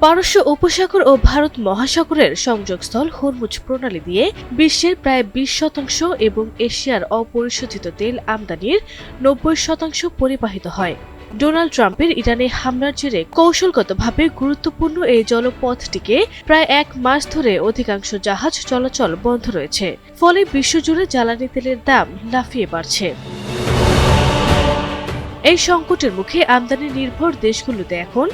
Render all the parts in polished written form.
পারস্য উপসাগর ও ভারত মহাসাগরের সংযোগস্থল হরমুজ প্রণালী দিয়ে বিশ্বের প্রায় 20% এবং এশিয়ার অপরিশোধিত তেল আমদানির 90% পরিবাহিত হয়। ডোনাল্ড ট্রাম্পের ইরানে হামলার জেরে কৌশলগতভাবে গুরুত্বপূর্ণ এই জলপথটিকে প্রায় 1 মাস ধরে অধিকাংশ জাহাজ চলাচল বন্ধ রয়েছে, ফলে বিশ্বজুড়ে জ্বালানি তেলের দাম লাফিয়ে বাড়ছে। এই সংকটের মুখে আমদানি নির্ভর দেশগুলোতে এখন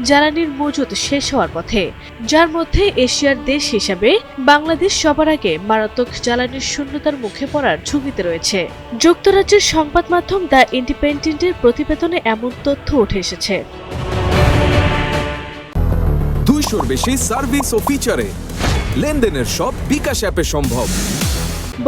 জ্বালানির মজুত শেষ হওয়ার পথে, যার মধ্যে এশিয়ার দেশ হিসেবে বাংলাদেশ সবার আগে মারাত্মক জ্বালানির শূন্যতার মুখে পড়ার ঝুঁকিতে রয়েছে। যুক্তরাজ্যের সংবাদ মাধ্যম দ্য ইন্ডিপেন্ডেন্টের প্রতিবেদনে এমন তথ্য উঠে এসেছে। 200-র বেশি সার্ভিস ও ফিচারে লেনদেনের সব বিকাশ অ্যাপে সম্ভব।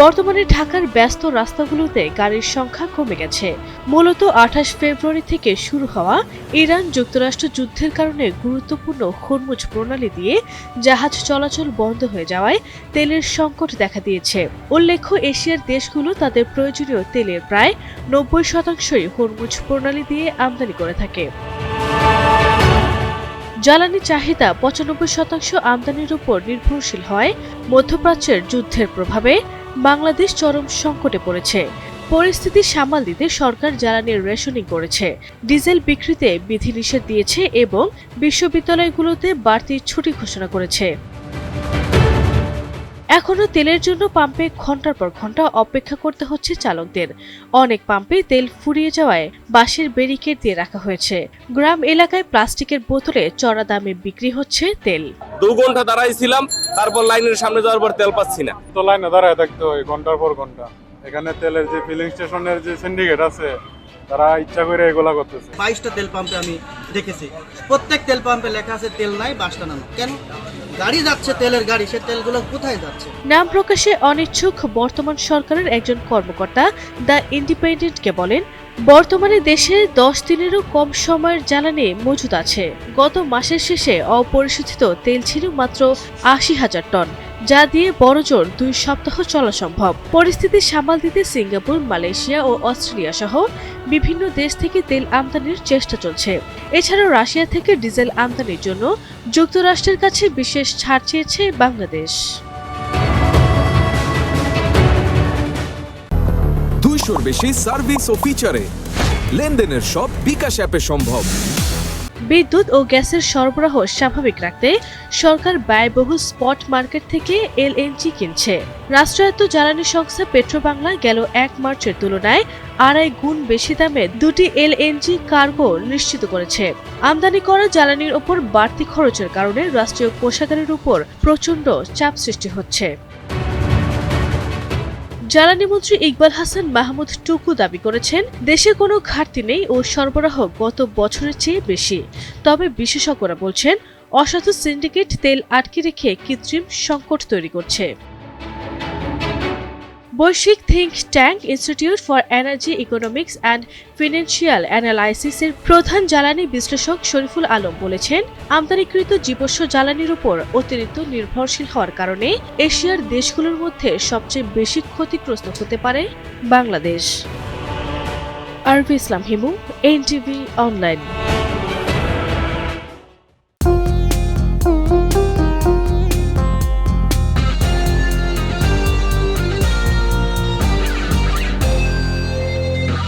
বর্তমানে ঢাকার ব্যস্ত রাস্তাগুলোতে গাড়ির সংখ্যা কমে গেছে। মূলত 28 ফেব্রুয়ারি থেকে শুরু হওয়া ইরান যুক্তরাষ্ট্র যুদ্ধের কারণে গুরুত্বপূর্ণ হরমুজ প্রণালী দিয়ে জাহাজ চলাচল বন্ধ হয়ে যাওয়ায় তেলের সংকট দেখা দিয়েছে। উল্লেখ্য, এশিয়ার দেশগুলো তাদের প্রয়োজনীয় তেলের প্রায় 90%ই হরমুজ প্রণালী দিয়ে আমদানি করে থাকে। জ্বালানি চাহিদা 95% আমদানির উপর নির্ভরশীল হয়। মধ্যপ্রাচ্যের যুদ্ধের প্রভাবে বাংলাদেশ চরম সংকটে পড়েছে। পরিস্থিতি সামাল দিতে সরকার জ্বালানির রেশনিং করেছে, ডিজেল বিক্রিতে বিধিনিষেধ দিয়েছে এবং বিশ্ববিদ্যালয়গুলোতে বাড়তি ছুটি ঘোষণা করেছে। এখনো তেলের জন্য পাম্পে ঘন্টার পর ঘন্টা অপেক্ষা করতে হচ্ছে চালকদের। অনেক পাম্পে তেল ফুরিয়ে যাওয়ায় বাঁশের ব্যারিকেড দিয়ে রাখা হয়েছে। গ্রাম এলাকায় প্লাস্টিকের বোতলে চড়া দামে বিক্রি হচ্ছে তেল। 2 ঘন্টা দাঁড়াইছিলাম, তারপর লাইনের সামনে যাওয়ার পর তেল পাচ্ছি না। তো লাইনে দাঁড়ায় থাকতে হয় ঘন্টার পর ঘন্টা। এখানে তেলের যে ফিলিং স্টেশনের যে সিন্ডিকেট আছে, তারা ইচ্ছা করে এগুলা করতেছে। 22টা তেল পাম্পে আমি দেখেছি, প্রত্যেক তেল পাম্পে লেখা আছে তেল নাই, বাসটা নাম। কেন গাড়ি যাচ্ছে, তেলের গাড়ি, সে তেলগুলো কোথায় যাচ্ছে? নাম প্রকাশে অনিচ্ছুক বর্তমান সরকারের একজন কর্মকর্তা দ্য ইন্ডিপেন্ডেন্টকে বলেন, বর্তমানে দেশে 10 দিনেরও কম সময়ের জ্বালানি মজুদ আছে। গত মাসের শেষে অপরিশোধিত তেল ছিল মাত্র 80,000 টন, যা দিয়ে বড়জোর 2 সপ্তাহ চলা সম্ভব। পরিস্থিতি সামাল দিতে সিঙ্গাপুর, মালয়েশিয়া ও অস্ট্রেলিয়া সহ বিভিন্ন দেশ থেকে তেল আমদানির চেষ্টা চলছে। এছাড়াও রাশিয়া থেকে ডিজেল আমদানির জন্য যুক্তরাষ্ট্রের কাছে বিশেষ ছাড় চেয়েছে বাংলাদেশ। 200-র বেশি সার্ভিস ও ফিচারে লেনদেনের সব বিকাশ অ্যাপে সম্ভব। বিদ্যুৎ ও গ্যাসের সরবরাহ স্বাভাবিক রাখতে সরকার ব্যয়বহুল স্পট মার্কেট থেকে এলএনজি কিনছে। রাষ্ট্রায়ত্ত জ্বালানি সংস্থা পেট্রোবাংলা গেল 1 মার্চের তুলনায় 2.5 গুণ বেশি দামে 2টি এলএনজি কার্গো নিশ্চিত করেছে। আমদানি করা জ্বালানির ওপর বাড়তি খরচের কারণে রাষ্ট্রীয় কোষাগারের উপর প্রচণ্ড চাপ সৃষ্টি হচ্ছে। জ্বালানি মন্ত্রী ইকবাল হাসান মাহমুদ টুকু দাবি করেছেন, দেশে কোনো ঘাটতি নেই ও সরবরাহ গত বছরের চেয়ে বেশি। তবে বিশেষজ্ঞরা বলছেন, অসাধু সিন্ডিকেট তেল আটকে রেখে কৃত্রিম সংকট তৈরি করছে। বৈশ্বিক think tank institute for energy economics and financial অ্যানালাইসিসের প্রধান জ্বালানি বিশ্লেষক শরীফুল আলম বলেছেন, আমদানিকৃত জীবাশ্ম জ্বালানির উপর অতিরিক্ত নির্ভরশীল হওয়ার কারণে এশিয়ার দেশগুলোর মধ্যে সবচেয়ে বেশি ক্ষতিগ্রস্ত হতে পারে বাংলাদেশ। আরবি ইসলাম হিমু, এনটিভি অনলাইন।